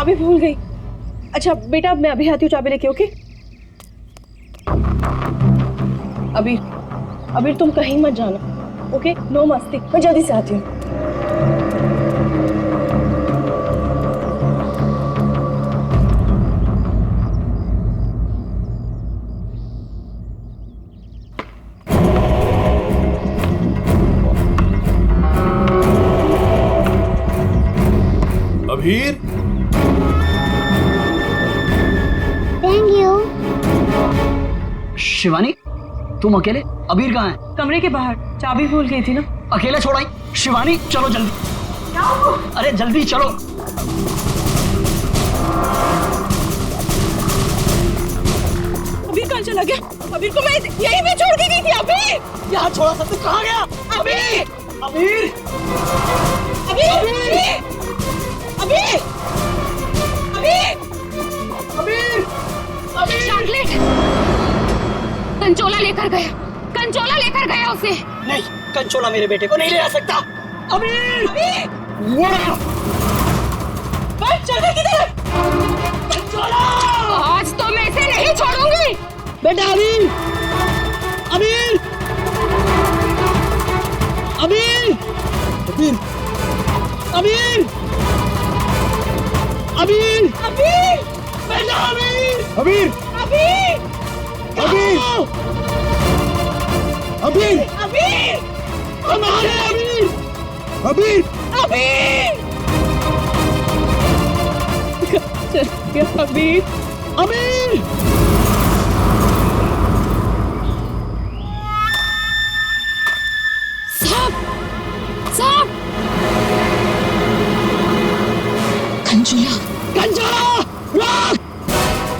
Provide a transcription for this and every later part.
चाबी भूल गई। अच्छा बेटा मैं अभी आती हूँ चाबी लेके, ओके? अबीर तुम कहीं मत जाना, ओके? नो मस्ती, मैं जल्दी से आती हूँ। अबीर, थैंक यू। शिवानी तुम अकेले? अबीर कहाँ है? कमरे के बाहर, चाबी भूल गई थी ना। अकेले छोड़ाई? शिवानी चलो जल्दी। अरे जल्दी चलो। अबीर कहाँ चला गया? अबीर को मैं यहीं पे छोड़ के गई थी। अबीर यहाँ छोड़ा था, तू कहाँ गया? अबीर अबीर अबीर अबीर अबीर अबीर चॉकलेट कंचोला लेकर गया उसे। नहीं, कंचोला मेरे बेटे को नहीं ले आ सकता। अबीर चल गई किधर? कंचोला आज तो मैं इसे नहीं छोड़ूंगी। बेटा। अबीर अबीर अबीर अबीर अबीर अबीर अबीर बेटा। अबीर अबीर अबीर अबीर अबीर अबीर हमारे अबीर अबीर अबीर चल गया अबीर। अबीर साहब कंचोला रुक!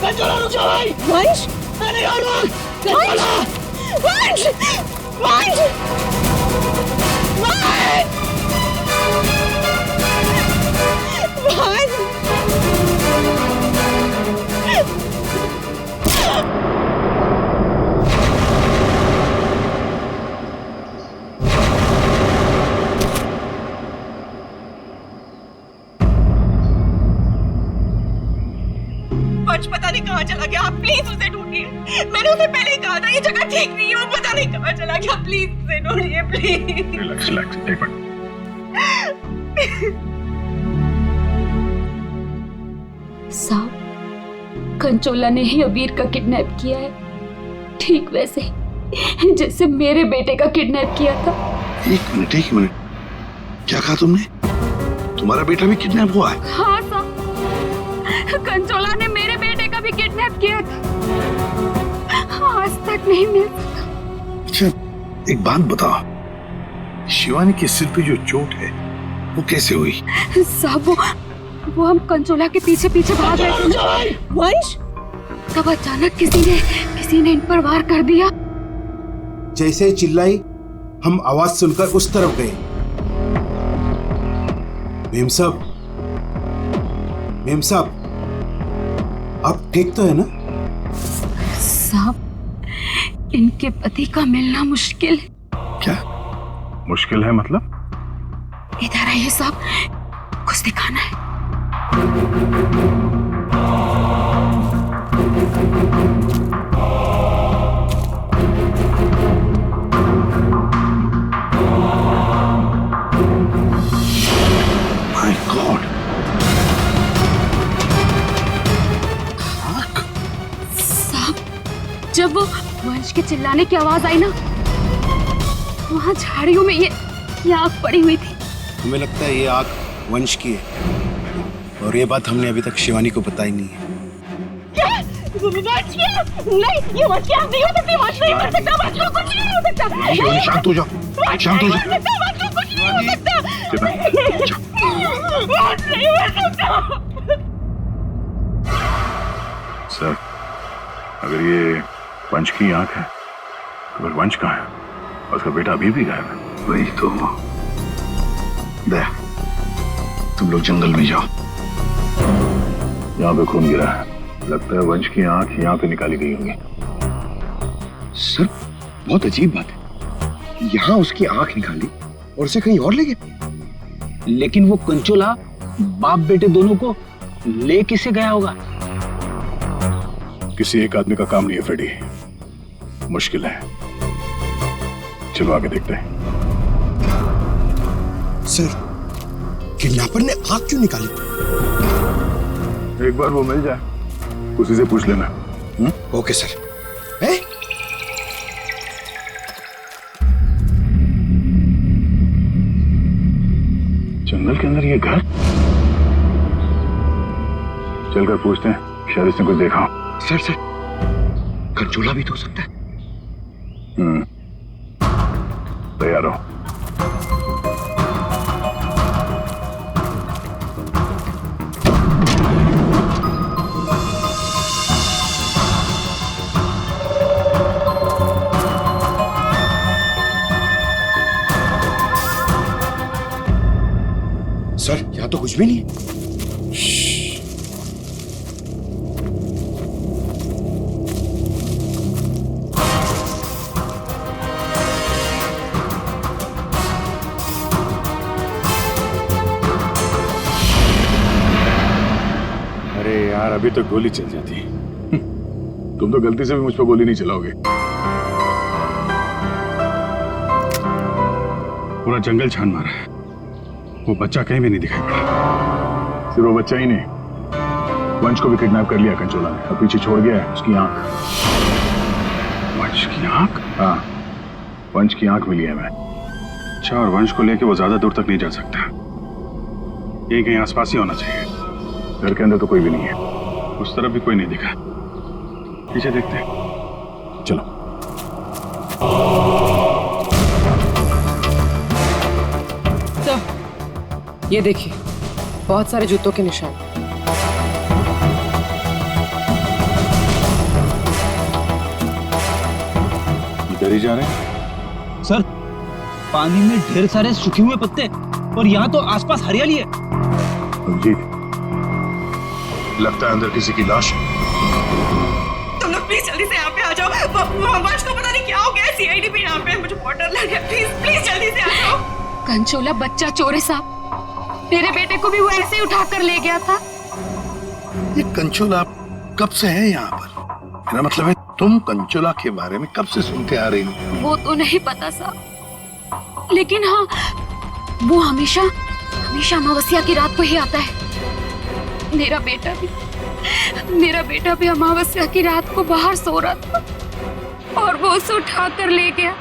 कंचोला रुक जा भाई। वंश मैंने कहा रुक! कंचोला वंश वंश वंश वंश पता नहीं कहाँ चला गया। आप प्लीज उसे ढूंढिए। मैंने उसे पहले ही कहा था ये जगह ठीक नहीं है। वो पता नहीं कहाँ चला गया। प्लीज उसे ढूंढिए प्लीज। रिलैक्स, एक मिनट। साहब कंचोला ने ही अबीर का किडनैप किया है, ठीक वैसे ही जैसे मेरे बेटे का किडनैप किया था। एक मिनट, क्या कहा तुमने? तुम्हारा बेटा भी किडनैप हुआ है? हाँ साहब, कंचोला ने मेरे बेटे का भी किडनैप किया था, आज तक नहीं मिल सका। अच्छा एक बात बताओ, शिवानी के सिर पे जो चोट है वो कैसे हुई? साहब वो हम कंचोला के पीछे भाग रहे थे वंश तब अचानक किसी ने इन पर वार कर दिया। जैसे ही चिल्लाई हम आवाज सुनकर उस तरफ गए। मेम साहब आप ठीक तो है ना? साहब इनके पति का मिलना मुश्किल। क्या मुश्किल है मतलब? इधर आइए साहब, कुछ दिखाना है। My God! साहब जब वो वंश के चिल्लाने की आवाज आई ना, वहां झाड़ियों में ये आग पड़ी हुई थी। हमें लगता है ये आग वंश की है और ये बात हमने अभी तक शिवानी को बताई नहीं है। नहीं ये वंश की आग नहीं हो सकती। वंश नहीं मर सकता। वंश को कुछ नहीं हो सकता। शिवानी शांत हो जाओ, शांत हो जाओ। वंश को कुछ नहीं हो सकता। वंश नहीं मर सकता। सर अगर ये वंश की आंख है तो फिर वंश कहाँ है? और उसका बेटा अभी भी गायब है। वही तो। दया तुम लोग जंगल में जाओ। यहाँ पे खून गिरा है, लगता है वंश की आंख यहाँ पे निकाली गई होगी। सर बहुत अजीब बात है, यहाँ उसकी आंख निकाली और उसे कहीं और ले गए। लेकिन वो कंचोला बाप बेटे दोनों को ले किसे गया होगा? किसी एक आदमी का काम नहीं है फ्रेडी, मुश्किल है। चलो आगे देखते हैं। सर, किडनैपर ने आग क्यों निकाली? एक बार वो मिल जाए, उसी से पूछ लेना। Okay sir. जंगल के अंदर ये घर, चलकर पूछते हैं, शायद इसने कुछ देखा हो। सर कंचोला भी तो हो सकता है। तैयार हो। सर, यहाँ तो कुछ भी नहीं है। अरे यार, अभी तो गोली चल जाती। तुम तो गलती से भी मुझ पर गोली नहीं चलाओगे। पूरा जंगल छान मारा है, वो बच्चा कहीं भी नहीं दिखाई पड़ा। सिर्फ वो बच्चा ही नहीं, वंश को भी किडनैप कर लिया कंचोला ने, और पीछे छोड़ गया है उसकी आंख। वंश की आंख? हाँ, वंश की आंख मिली है मैं। अच्छा, और वंश को लेके वो ज्यादा दूर तक नहीं जा सकता, यही कहीं आसपास ही होना चाहिए। घर के अंदर तो कोई भी नहीं है, उस तरफ भी कोई नहीं दिखा। पीछे देखते हैं, चलो। ये देखिए, बहुत सारे जूतों के निशान। इधर ही जा रहे हैं। सर, पानी में ढेर सारे सूखे हुए पत्ते, और यहाँ तो आसपास हरियाली है। जी, लगता है अंदर किसी की लाश है। तुम लोग प्लीज जल्दी से यहाँ पे आ जाओ। वंश को पता नहीं क्या हो गया, सीआईडी भी यहाँ पे है, मुझे बहुत डर लग रहा है। प्लीज जल्दी से आ जाओ। कंचोला बच्चा चोर है साहब, मेरे बेटे को भी वो ऐसे ही उठा कर ले गया था। ये कंचोला कब से है यहाँ पर? मेरा मतलब है, तुम कंचोला के बारे में कब से सुनते आ रही हो? वो तो नहीं पता साहब, लेकिन हाँ, वो हमेशा अमावस्या की रात को ही आता है। मेरा बेटा भी अमावस्या की रात को बाहर सो रहा था और वो उसे उठा कर ले गया।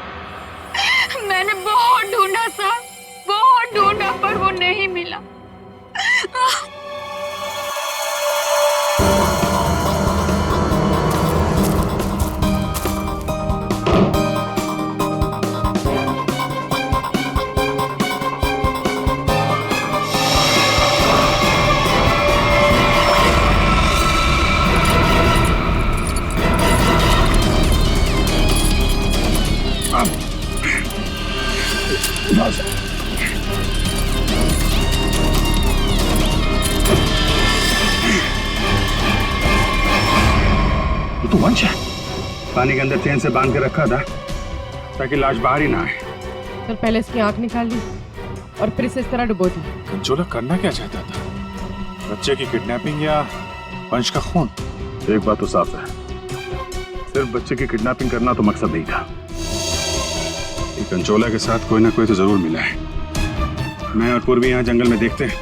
मैंने बहुत ढूंढा साहब, बहुत ढूंढा, पर वो नहीं मिला। तो वंश है, पानी के अंदर चेन से बांध के रखा था ताकि लाश बाहर ही ना आए। सर, पहले इसकी आंख निकाल ली और फिर इसे इस तरह डुबो दी। कंचोला करना क्या चाहता था? बच्चे की किडनैपिंग या वंश का खून? एक बात तो साफ है, सिर्फ बच्चे की किडनैपिंग करना तो मकसद नहीं था। कंचोला के साथ कोई ना कोई तो जरूर मिला है। मैं और पूर्वी यहाँ जंगल में देखते हैं।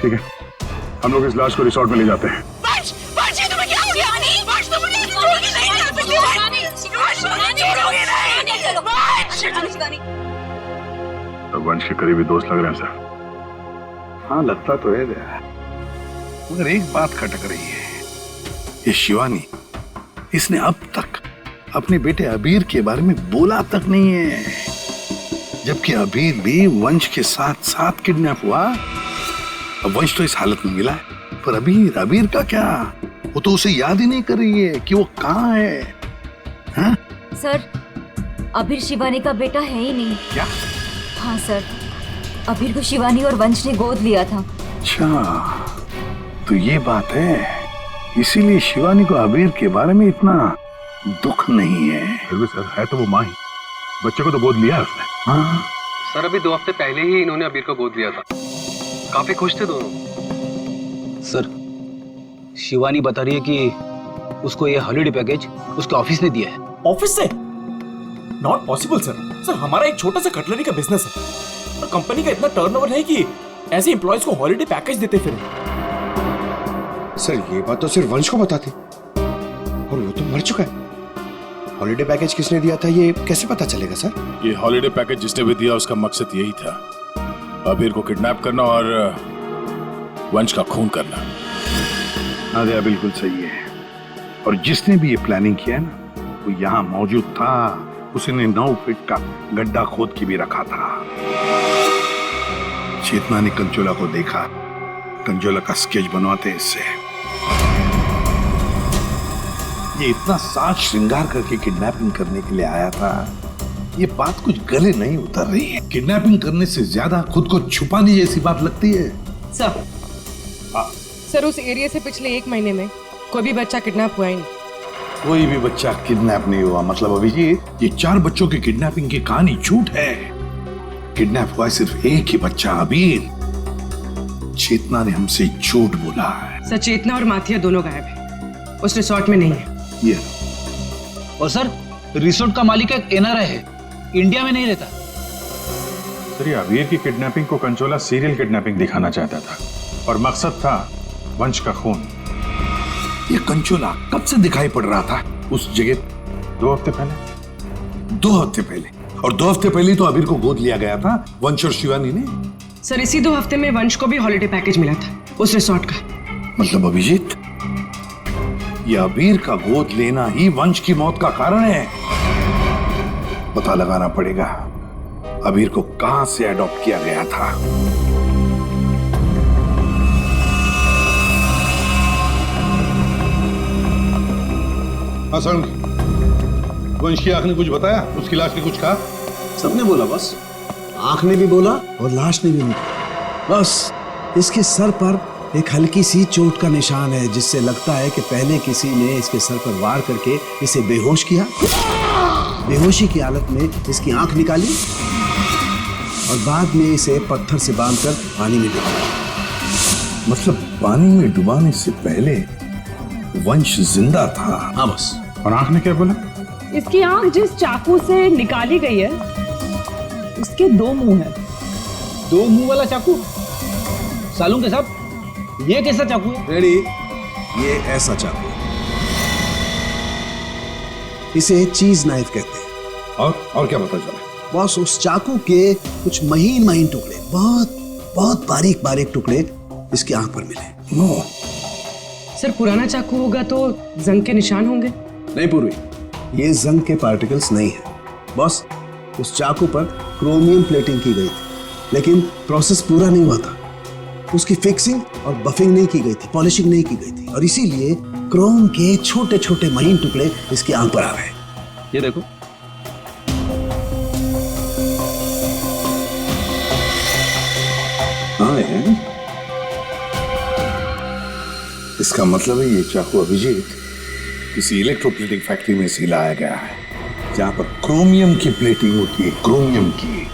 ठीक है, हम लोग इस लाश को रिसोर्ट में ले जाते हैं। वंश के करीबी दोस्त लग रहे हैं सर। हाँ, लगता तो है, मगर एक बात खटक रही है। ये शिवानी, इसने अब तक अपने बेटे अबीर के बारे में बोला तक नहीं है, जबकि अबीर भी वंश के साथ साथ किडनैप हुआ। अब वंश तो इस हालत में मिला है, पर अबीर का क्या? वो तो उसे याद ही नहीं कर रही है कि वो कहाँ है। हाँ? सर, अबीर शिवानी का बेटा है ही नहीं। क्या? हाँ सर, अबीर को शिवानी और वंश ने गोद लिया था। अच्छा, तो ये बात है, इसीलिए शिवानी को अबीर के बारे में इतना दुख नहीं है। फिर भी सर, है तो वो माँ ही, बच्चे को तो गोद लिया है उसने। हाँ सर, अभी 2 हफ्ते पहले ही इन्होंने अबीर को गोद लिया था, काफी खुश थे दोनों। सर, शिवानी बता रही है कि उसको ये हॉलिडे पैकेज उसके ऑफिस ने दिया है। ऑफिस से? Not possible sir. सर हमारा एक छोटा सा कटलरी का बिजनेस है और कंपनी का इतना टर्नओवर है कि ऐसे एम्प्लॉयज को हॉलिडे पैकेज देते फिर। सर ये बात तो सिर्फ वंश को बताते और वो तो मर चुका है। हॉलिडे पैकेज किसने दिया था ये कैसे पता चलेगा सर? ये हॉलिडे पैकेज जिसने भी दिया उसका मकसद यही था, अबीर को किडनैप करना और वंश का खून करना। नादिया बिल्कुल सही है। और जिसने भी ये प्लानिंग किया है ना, वो यहाँ मौजूद था। उसने 9 फीट का गड्ढा खोद के भी रखा था। चेतना ने कंचोला को देखा, कंचोला का स्केच बनवाते इससे। ये इतना साज श्रृंगार करके किडनैपिंग करने के लिए आया था, ये बात कुछ गले नहीं उतर रही है। किडनैपिंग करने से ज्यादा खुद को छुपाने जैसी बात लगती है। सर, सर उस एरिया से पिछले 1 महीने में कोई भी बच्चा किडनैप हुआ ही नहीं। कोई भी बच्चा किडनैप नहीं हुआ मतलब अभिजीत, ये 4 बच्चों की किडनैपिंग की कहानी झूठ है। किडनैप हुआ सिर्फ एक ही बच्चा, अबीर। चेतना ने हमसे झूठ बोला है। सर चेतना और माथिया दोनों गायब है, उस रिसोर्ट में नहीं है। ये और सर रिसोर्ट का मालिक एक एनआरआई है, इंडिया में नहीं रहता। सर ये अबीर की किडनैपिंग को कंचोला सीरियल किडनैपिंग दिखाना चाहता था और मकसद था वंश का खून। ये कंचोला कब से दिखाई पड़ रहा था उस जगह? 2 हफ्ते पहले। 2 हफ्ते पहले? और 2 हफ्ते पहले तो अबीर को गोद लिया गया था वंश और शिवानी ने। सर इसी 2 हफ्ते में वंश को भी हॉलिडे पैकेज मिला था उस रिसोर्ट का। मतलब अभिजीत, ये अबीर का गोद लेना ही वंश की मौत का कारण है। पता लगाना पड़ेगा अबीर को कहां से अडॉप्ट किया गया था। हाँ वंश की आंख ने कुछ बताया? उसकी लाश ने कुछ कहा? सबने बोला बस, आंख ने भी बोला और लाश ने भी बोला। बस इसके सर पर एक हल्की सी चोट का निशान है, जिससे लगता है कि पहले किसी ने इसके सर पर वार करके इसे बेहोश किया। बेहोशी की हालत में इसकी आंख निकाली और बाद में इसे पत्थर से बांधकर पानी में डुबाया। मतलब पानी में डुबाने से पहले वंश जिंदा था? हाँ बस। और आंख ने क्या बोला? इसकी आंख जिस चाकू से निकाली गई है उसके 2 मुंह हैं। 2 मुंह वाला चाकू? सालूं के साथ ये कैसा चाकू है? रेडी, ये ऐसा चाकू है। इसे चीज नाइफ कहते हैं। और क्या पता चला? बॉस उस चाकू के कुछ महीन महीन टुकड़े, बहुत बारीक बारीक टुकड़े इसकी आंख पर मिले। नो सर पुराना चाकू होगा तो जंग के निशान होंगे। नहीं पूर्वी, ये जंग के पार्टिकल्स नहीं है बॉस। उस चाकू पर क्रोमियम प्लेटिंग की गई थी, लेकिन प्रोसेस पूरा नहीं हुआ था। उसकी फिक्सिंग और बफिंग नहीं की गई थी, पॉलिशिंग नहीं की गई थी, और इसीलिए क्रोम के छोटे छोटे महीन टुकड़े इसकी आंख पर आ गए। ये देखो, हाँ है। इसका मतलब है ये चाकू अभिजीत किसी इलेक्ट्रोप्लेटिंग फैक्ट्री में से लाया गया है, जहां पर क्रोमियम की प्लेटिंग होती है, क्रोमियम की।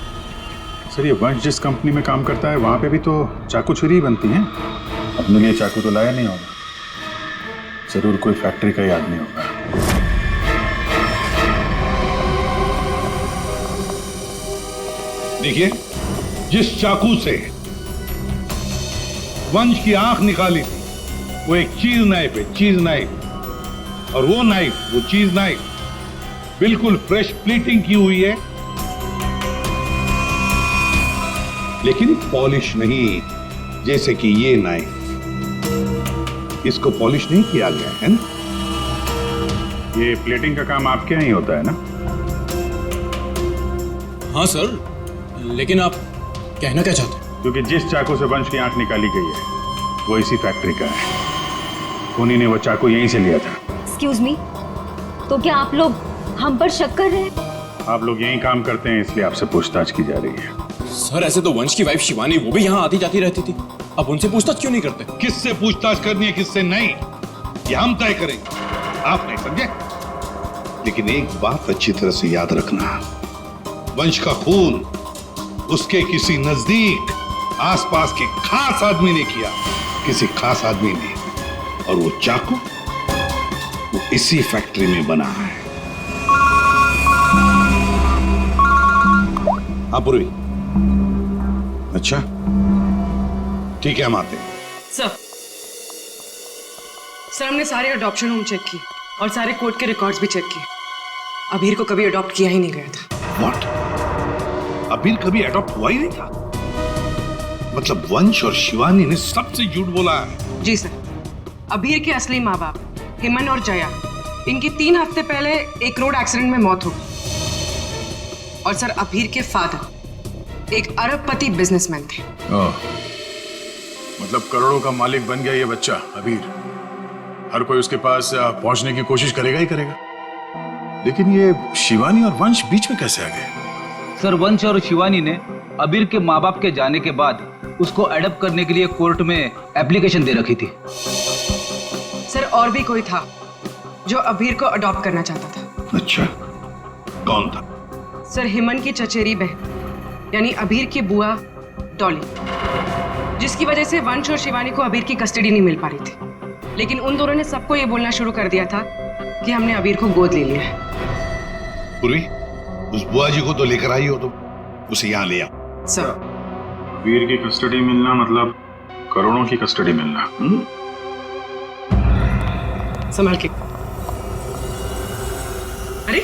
सर ये वंश जिस कंपनी में काम करता है वहां पे भी तो चाकू छुरी ही बनती हैं। अपने लिए चाकू तो लाया नहीं होगा, जरूर कोई फैक्ट्री का ही आदमी होगा। देखिए, जिस चाकू से वंश की आंख निकाली थी वो एक चीज नाइफ है, चीज नाइफ। और वो नाइफ, वो चीज नाइफ बिल्कुल फ्रेश प्लीटिंग की हुई है, लेकिन पॉलिश नहीं, जैसे कि ये नाइफ। इसको पॉलिश नहीं किया गया है ना। ये प्लेटिंग का काम आपके यहाँ ही होता है ना? हाँ सर, लेकिन आप कहना क्या चाहते हैं? क्योंकि जिस चाकू से वंश की आंख निकाली गई है वो इसी फैक्ट्री का है। उन्हीं ने वो चाकू यहीं से लिया था। एक्सक्यूज मी, तो क्या आप लोग हम पर शक कर रहे हैं? आप लोग यहीं काम करते हैं इसलिए आपसे पूछताछ की जा रही है। सर ऐसे तो वंश की वाइफ शिवानी, वो भी यहाँ आती जाती रहती थी, अब उनसे पूछताछ क्यों नहीं करते? किससे पूछताछ करनी है किससे नहीं, ये हम तय करेंगे, आप नहीं समझे। लेकिन एक बात अच्छी तरह से याद रखना, वंश का खून उसके किसी नजदीक आसपास के खास आदमी ने किया, किसी खास आदमी ने, और वो चाकू वो इसी फैक्ट्री में बना है। हाँ पूर्वी। अच्छा ठीक है, हम आते हैं। सर हमने सारे अडॉप्शन होम चेक किए और सारे कोर्ट के रिकॉर्ड्स भी चेक किए। अबीर को कभी अडॉप्ट किया ही नहीं गया था। व्हाट? अबीर कभी अडॉप्ट हुआ ही नहीं था? मतलब वंश और शिवानी ने सबसे झूठ बोला है? जी सर, अबीर के असली माँ बाप हेमन और जया, इनकी 3 हफ्ते पहले एक रोड एक्सीडेंट में मौत हो गई। और सर अबीर के फादर एक अरबपति बिजनेसमैन थे। मतलब करोड़ों का मालिक बन गया ये बच्चा अबीर। हर कोई उसके पास पहुंचने की कोशिश करेगा ही करेगा। लेकिन ये शिवानी और वंश बीच में कैसे आ गए? सर वंश और शिवानी ने अबीर के माँ बाप के जाने के बाद उसको अडॉप्ट करने के लिए कोर्ट में एप्लीकेशन दे रखी थी। सर और भी कोई था जो अबीर को अडॉप्ट करना चाहता था। अच्छा, कौन था? सर हेमन की चचेरी बहन यानी अबीर की बुआ डॉली, जिसकी वजह से वंश और शिवानी को अबीर की कस्टडी नहीं मिल पा रही थी। लेकिन उन दोनों ने सबको ये बोलना शुरू कर दिया था कि हमने अबीर को गोद ले लिया है। पूर्वी, उस बुआ जी को तो लेकर आई हो, तो उसे यहाँ ले आओ। सर अबीर की कस्टडी मिलना मतलब करोड़ों की कस्टडी मिलना। संभाल के। अरे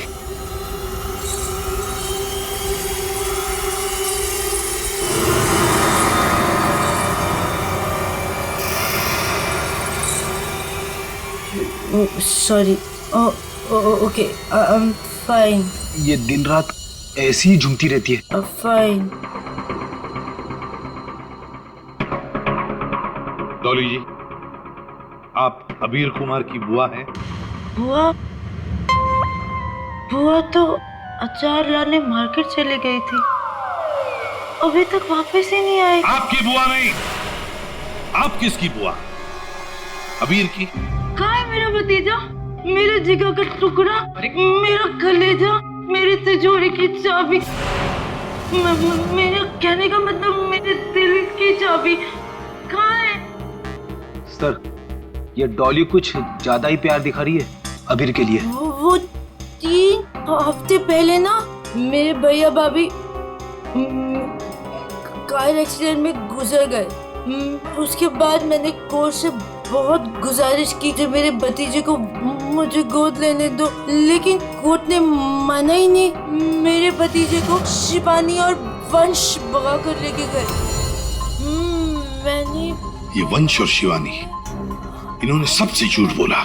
sorry. Okay, I am fine. ये दिन रात ऐसी ही झूमती रहती है। फाइन। डॉली जी, आप अबीर कुमार की बुआ हैं? बुआ? बुआ तो अचार लाने मार्केट चली गई थी, अभी तक वापस ही नहीं आई। आपकी बुआ नहीं। आप किसकी बुआ? अबीर की? कहाँ है मेरा भतीजा, मेरे जिगर का टुकड़ा, मेरा कलेजा, मेरी तिजोरी की चाबी, मेरे कहने का मतलब मेरे दिल की चाबी कहाँ है? सर ये डॉली कुछ ज्यादा ही प्यार दिखा रही है अबीर के लिए। वो 3 हफ्ते पहले ना मेरे भैया भाभी कार एक्सीडेंट में गुजर गए। उसके बाद मैंने कोर्ट से बहुत गुजारिश की कि मेरे भतीजे को मुझे गोद लेने दो, लेकिन कोर्ट ने माना ही नहीं। मेरे भतीजे को शिवानी और वंश भगा कर लेके गए। मैंने ये वंश और शिवानी, इन्होंने सबसे झूठ बोला।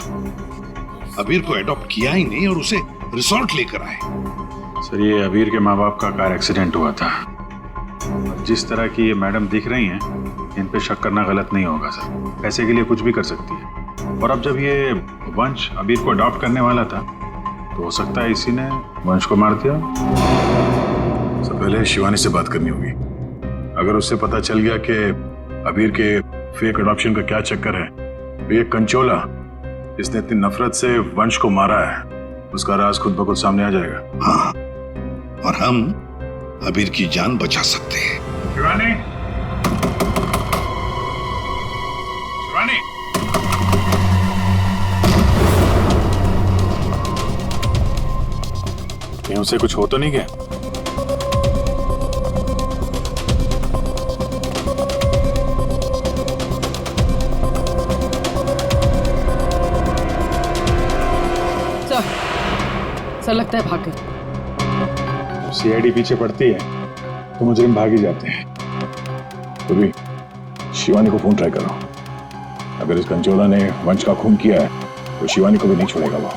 अबीर को एडॉप्ट किया ही नहीं और उसे रिसोर्ट लेकर आए। सर ये अबीर के माँ बाप का कार एक्सीडेंट हुआ था। जिस तरह की ये मैडम दिख रही हैं, इन पे शक करना गलत नहीं होगा सर। पैसे के लिए कुछ भी कर सकती है। और अब जब ये वंश अबीर को अडॉप्ट करने वाला था, तो हो सकता है इसी ने वंश को मार दिया। सबसे पहले शिवानी से बात करनी होगी। अगर उससे पता चल गया कि अबीर के फेक अडॉप्शन का क्या चक्कर है, तो ये कंचोला इसने इतनी नफरत से वंश को मारा है, उसका राज खुद ब खुद सामने आ जाएगा। हाँ, और हम अबीर की जान बचा सकते हैं। शिवानी, शिवानी, कहीं उसे कुछ हो तो नहीं गया? सर लगता है भाग गई। सीआईडी पीछे पड़ती है तो मुजरिम भाग ही जाते हैं। तो भी शिवानी को फोन ट्राई करो। अगर इस कंचोला ने वंश का खून किया है तो शिवानी को भी नहीं छोड़ेगा वो।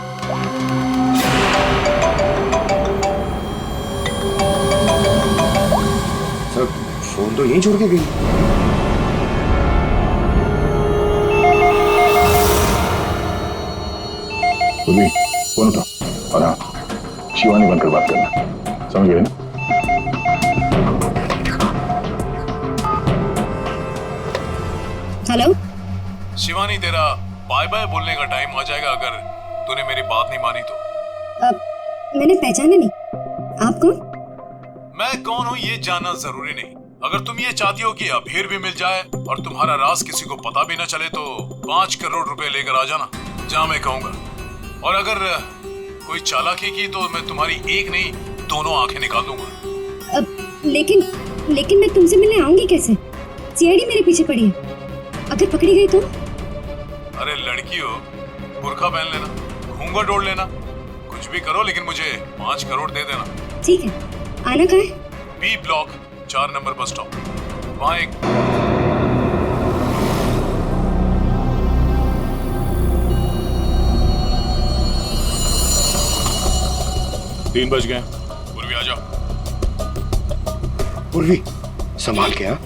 सर फोन तो यहीं छोड़ के गई। तो भी फोन उठा और हाँ, शिवानी बनकर बात करना, समझ गए ना? हेलो शिवानी, तेरा बाय बाय बोलने का टाइम आ जाएगा अगर तूने मेरी बात नहीं मानी तो। मैंने पहचाना नहीं, आप कौन? मैं कौन हूँ ये जानना जरूरी नहीं। अगर तुम ये चाहती हो कि अभीर भी मिल जाए और तुम्हारा राज किसी को पता भी न चले तो 5 करोड़ रुपए लेकर आ जाना, जहां मैं कहूंगा। और अगर कोई चालाकी की तो मैं तुम्हारी एक नहीं 2 आंखें निकाल दूंगा। लेकिन मैं तुमसे मिलने आऊंगी कैसे? सीआईडी मेरे पीछे पड़ी है, अगर पकड़ी गई तो? अरे लड़की हो, बुर्का पहन लेना, घूंघट ओढ़ लेना, कुछ भी करो लेकिन मुझे 5 करोड़ दे देना। ठीक है, आना कहाँ है? B block 4 number bus stop, वहाँ एक 3 बज गए। पूर्वी आ जाओ। पूर्वी संभाल के। हाँ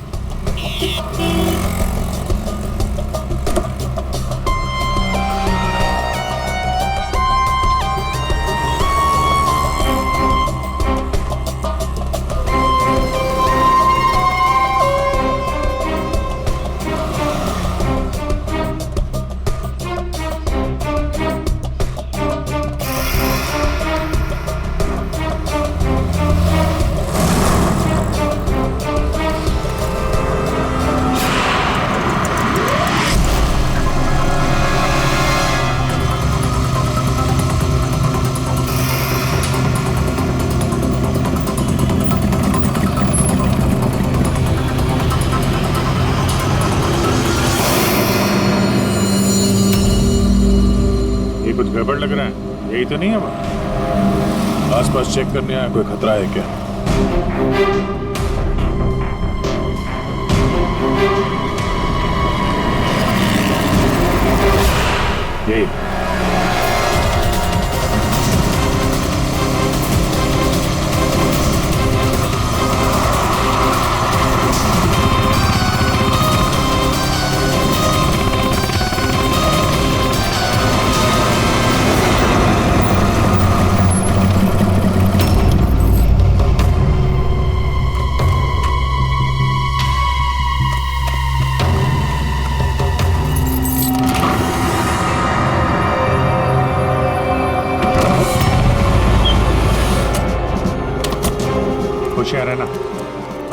कुछ गड़बड़ लग रहा है, यही तो नहीं है वहाँ? आसपास चेक करने आया, कोई खतरा है क्या? यही होशियार है ना,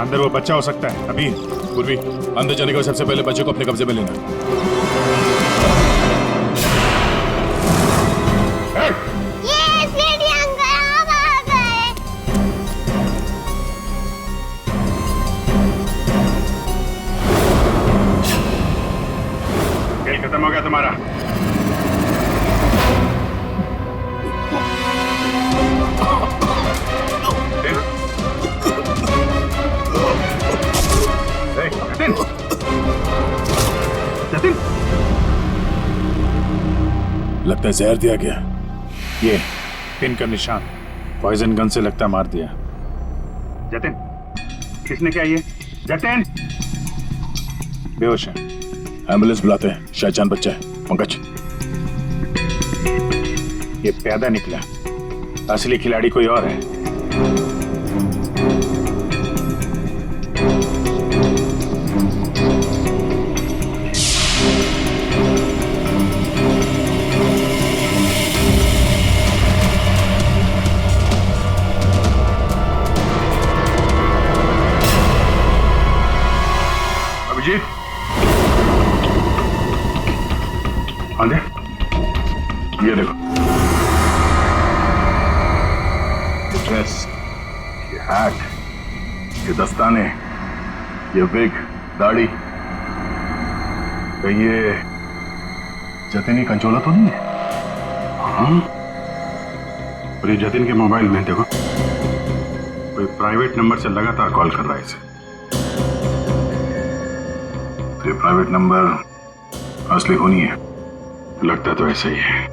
अंदर वो बच्चा हो सकता है। अभी पूर्वी, अंदर जाने के बाद सबसे पहले बच्चे को अपने कब्जे में लेना। खेल खत्म हो गया तुम्हारा। जतिन, लगता है जहर दिया गया। ये पिन का निशान पॉइजन गन से लगता मार दिया। जतिन, किसने क्या ये? जतिन बेहोश है, एम्बुलेंस बुलाते हैं, शायद जान बच्चा है। पंकज, ये प्यादा निकला, असली खिलाड़ी कोई और है। अभिजीत, हाँ दे, ये देखो, ड्रेस, ये हैट, ये दस्ताने, ये विग, दाढ़ी, कहीं ये जतिन ही कंचोला तो नहीं है? हाँ, और ये जतिन के मोबाइल में देखो, कोई प्राइवेट नंबर से लगातार कॉल कर रहा है इसे। ये प्राइवेट नंबर असली होनी है, लगता तो ऐसा ही है।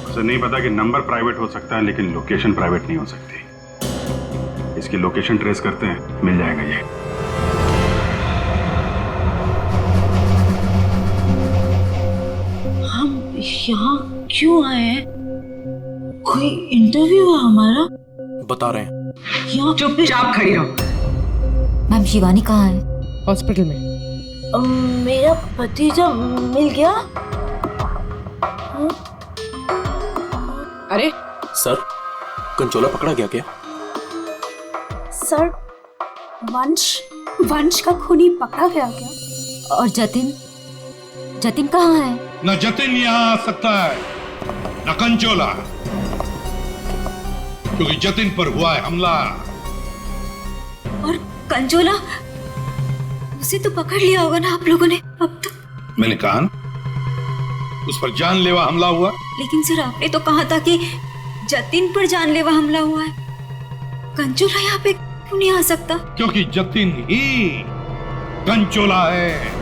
उसे नहीं पता कि नंबर प्राइवेट हो सकता है लेकिन लोकेशन प्राइवेट नहीं हो सकती। इसकी लोकेशन ट्रेस करते हैं, मिल जाएगा ये। हम यहाँ क्यों आए हैं? कोई इंटरव्यू है हमारा? बता रहे हैं। यहाँ चुपचाप खड़ी रहो। मैम शिवानी कहाँ है? हॉस्पिटल में। मेरा भतीजा मिल गया। अरे सर, कंचोला पकड़ा गया क्या? सर, वंश का खूनी पकड़ा गया क्या? और जतिन जतिन कहाँ है? न जतिन यहाँ आ सकता है न कंचोला, क्योंकि जतिन पर हुआ है हमला। और कंचोला, उसे तो पकड़ लिया होगा ना आप लोगों ने अब तो। मैंने कहा ना, उस पर जानलेवा हमला हुआ। लेकिन सर आपने तो कहा था कि जतिन पर जानलेवा हमला हुआ है। कंचोला यहाँ पे क्यों नहीं आ सकता? क्योंकि जतिन ही कंचोला है।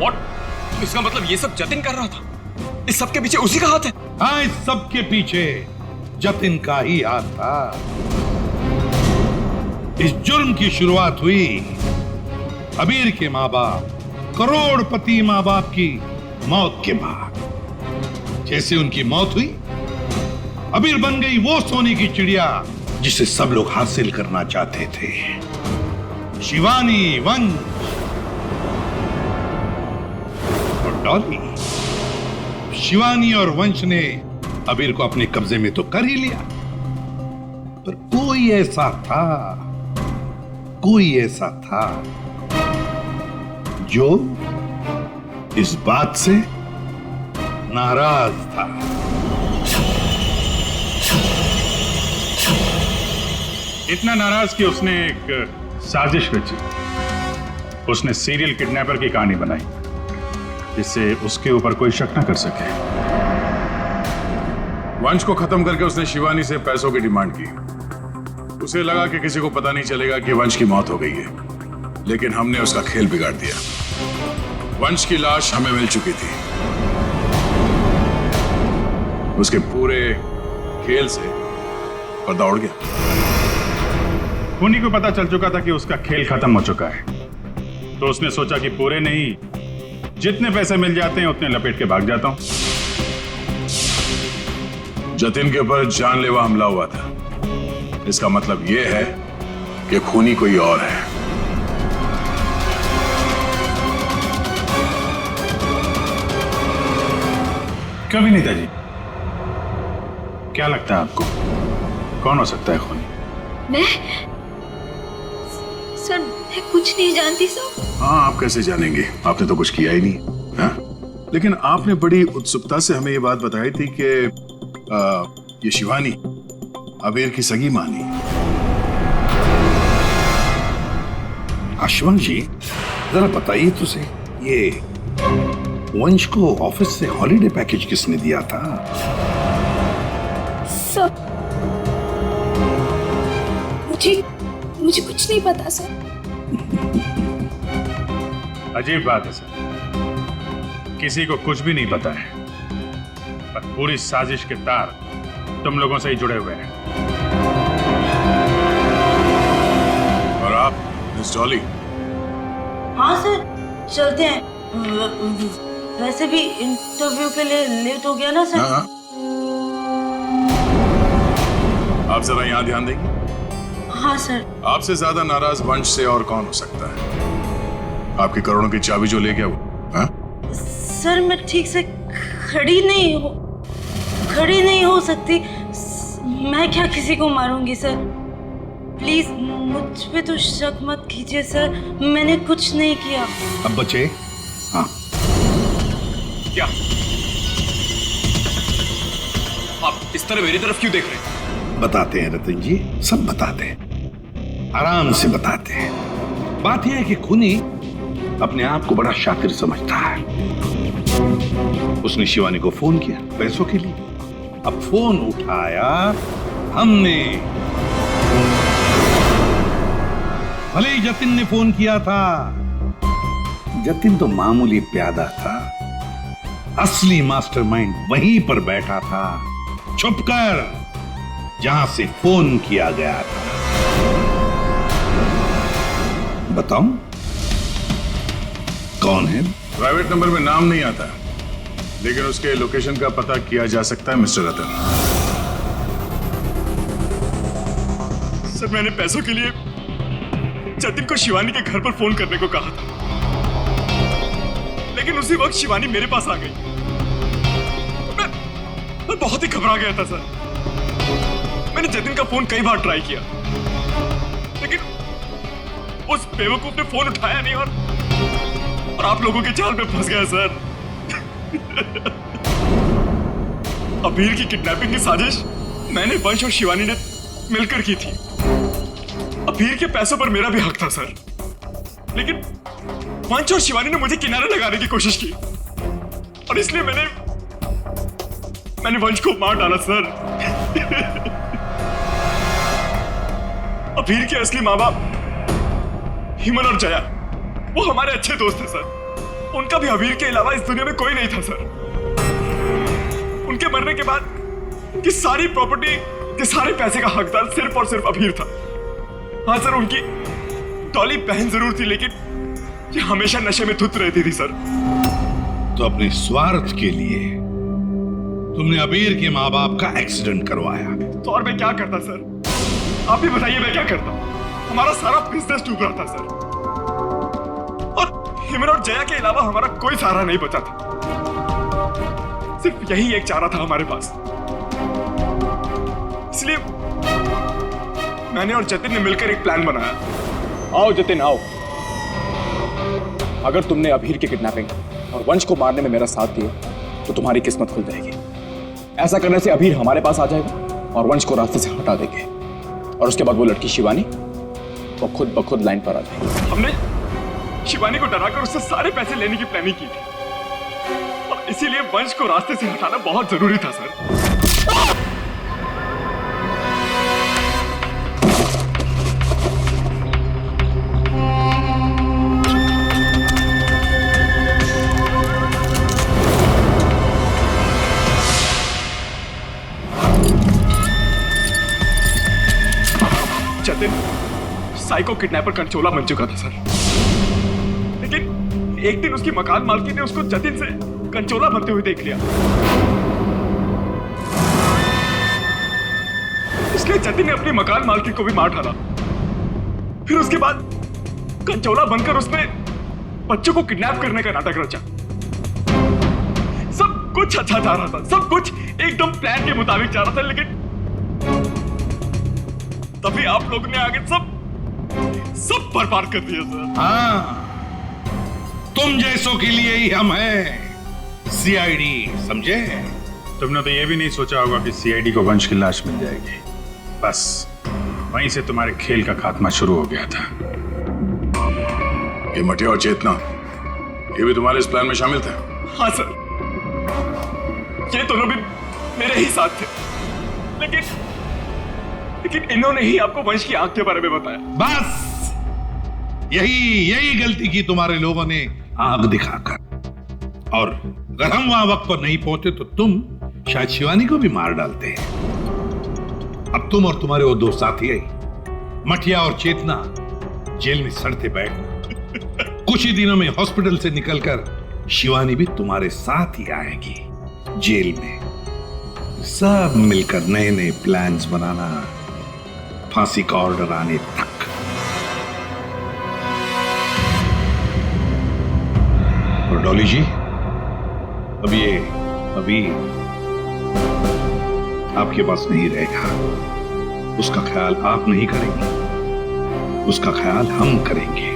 What? इसका मतलब ये सब जतिन कर रहा था? इस सब के पीछे उसी का हाथ है? हाँ, इस सब के पीछे जतिन का ही हाथ था। इस जुर्म की शुरुआत हुई अबीर के माँ बाप, करोड़पति माँ बाप की मौत के बाद। जैसे उनकी मौत हुई, अबीर बन गई वो सोने की चिड़िया जिसे सब लोग हासिल करना चाहते थे, शिवानी, वंश और डॉली। शिवानी और वंश ने अबीर को अपने कब्जे में तो कर ही लिया, पर कोई ऐसा था जो इस बात से नाराज था। इतना नाराज कि उसने एक साजिश रची। उसने सीरियल किडनैपर की कहानी बनाई जिससे उसके ऊपर कोई शक न कर सके। वंश को खत्म करके उसने शिवानी से पैसों की डिमांड की। उसे लगा कि किसी को पता नहीं चलेगा कि वंश की मौत हो गई है, लेकिन हमने उसका खेल बिगाड़ दिया। वंश की लाश हमें मिल चुकी थी। उसके पूरे खेल से पर्दा उड़ गया। खूनी को पता चल चुका था कि उसका खेल खत्म हो चुका है, तो उसने सोचा कि पूरे नहीं, जितने पैसे मिल जाते हैं उतने लपेट के भाग जाता हूं। जतिन के ऊपर जानलेवा हमला हुआ था। इसका मतलब यह है कि खूनी कोई और है। कभी नहीं था जी। क्या लगता है आपको कौन हो सकता है खूनी? मैं सर, मैं कुछ नहीं जानती सर। हाँ, आप कैसे जानेंगे? आपने तो कुछ किया ही नहीं। हाँ? लेकिन आपने बड़ी उत्सुकता से हमें ये बात बताई थी कि ये शिवानी अबीर की सगी मानी। अश्वंत जी, जरा बताइए तो सही, ये वंश को ऑफिस से हॉलिडे पैकेज किसने दिया था? सर, मुझे कुछ नहीं पता सर। अजीब बात है सर, किसी को कुछ भी नहीं पता है, पर पूरी साजिश के तार तुम लोगों से ही जुड़े हुए हैं। और आप मिस डॉली? हाँ सर, चलते हैं। वैसे भी इंटरव्यू के लिए लेट हो गया ना सर। हाँ। आप जरा यहाँ ध्यान देंगे? हाँ सर। आपसे ज्यादा नाराज वंश से और कौन हो सकता है? आपकी करोड़ों की चाबी जो ले गया वो। हाँ? सर, मैं ठीक से खड़ी नहीं हो सकती। मैं क्या किसी को मारूंगी सर? प्लीज मुझ पे तो शक मत कीजिए सर, मैंने कुछ नहीं किया। अब बचे? हाँ। क्या आप इस तरह मेरी तरफ क्यों देख रहे हैं? बताते हैं रतन जी, सब बताते हैं, आराम से बताते हैं। बात यह है कि खूनी अपने आप को बड़ा शातिर समझता है। उसने शिवानी को फोन किया पैसों के लिए। अब फोन उठाया हमने। भले ही जतिन ने फोन किया था, जतिन तो मामूली प्यादा था, असली मास्टरमाइंड वहीं पर बैठा था, छुपकर, जहां से फोन किया गया था। बताऊं कौन है? प्राइवेट नंबर में नाम नहीं आता, लेकिन उसके लोकेशन का पता किया जा सकता है मिस्टर रतन। सर, मैंने पैसों के लिए जतिन को शिवानी के घर पर फोन करने को कहा था, लेकिन उसी वक्त शिवानी मेरे पास आ गई। मैं बहुत ही घबरा गया था सर। मैंने जतिन का फोन कई बार ट्राई किया, उस बेवकूफ ने फोन उठाया नहीं और आप लोगों के जाल में फंस गया सर। अबीर की किडनैपिंग की साजिश मैंने, वंश और शिवानी ने मिलकर की थी। अबीर के पैसों पर मेरा भी हक था सर, लेकिन वंश और शिवानी ने मुझे किनारे लगाने की कोशिश की और इसलिए मैंने वंश को मार डाला सर। अबीर के असली माँ बाप हिमन और जया, वो हमारे अच्छे दोस्त थे सर। उनका भी अबीर के अलावा इस दुनिया में कोई नहीं था सर। उनके मरने के बाद उनकी सारी प्रॉपर्टी के सारे पैसे का हकदार सिर्फ और सिर्फ अबीर था। हाँ सर, उनकी डॉली बहन जरूर थी, लेकिन ये हमेशा नशे में धुत रहती थी सर। तो अपने स्वार्थ के लिए तुमने अबीर के माँ बाप का एक्सीडेंट करवाया। तो और मैं क्या करता सर? आप ही बताइए मैं क्या करता? हमारा सारा बिजनेस डूब रहा था सर, और हिमन और जया के अलावा हमारा कोई सहारा नहीं बचा था। सिर्फ यही एक चारा था हमारे पास, इसलिए मैंने और जतिन ने मिलकर एक प्लान बनाया। आओ जतिन आओ, अगर तुमने अबीर की किडनैपिंग और वंश को मारने में मेरा साथ दिया तो तुम्हारी किस्मत खुल जाएगी। ऐसा करने से अबीर हमारे पास आ जाएगा और वंश को रास्ते से हटा देंगे, और उसके बाद वो लड़की शिवानी वो खुद ब खुद लाइन पर आ जाएगी। हमने शिवानी को डराकर उससे सारे पैसे लेने की प्लानिंग की थी, और इसीलिए वंश को रास्ते से हटाना बहुत जरूरी था सर। जतिन साइको किडनैपर कंचोला बन चुका था सर, लेकिन एक दिन उसकी मकान मालकिन ने उसको जतिन से कंचोला बनते हुए देख लिया। इसलिए जतिन ने अपनी मकान मालकिन को भी मार डाला। फिर उसके बाद कंचोला बनकर उसने बच्चों को किडनैप करने का नाटक रचा। सब कुछ अच्छा जा रहा था, सब कुछ एकदम प्लान के मुताबिक जा रहा था, लेकिन तभी आप लोगों ने आगे सब बर्बाद कर दिया सर। हाँ, तुम जैसों के लिए ही हम हैं सीआईडी, समझे? तुमने तो ये भी नहीं सोचा होगा कि सीआईडी को वंश की लाश मिल जाएगी। बस वहीं से तुम्हारे खेल का खात्मा शुरू हो गया था। ये मटिया और चेतना, ये भी तुम्हारे इस प्लान में शामिल थे? हाँ सर, ये दोनों भी मेरे ही साथ थे, लेकिन इन्होंने ही आपको वंश की आंख के बारे में बताया। बस यही गलती की तुम्हारे लोगों ने आग दिखाकर, और अगर हम वहां वक्त पर नहीं पहुंचे तो तुम शायद शिवानी को भी मार डालते हैं। अब तुम और तुम्हारे वो दो साथी मटिया और चेतना जेल में सड़ते बैठना। कुछ ही दिनों में हॉस्पिटल से निकलकर शिवानी भी तुम्हारे साथ ही आएगी जेल में। सब मिलकर नए नए प्लान्स बनाना, फांसी का ऑर्डर आने तक। और डॉली जी, अब ये अभी आपके पास नहीं रहेगा। उसका ख्याल आप नहीं करेंगे, उसका ख्याल हम करेंगे।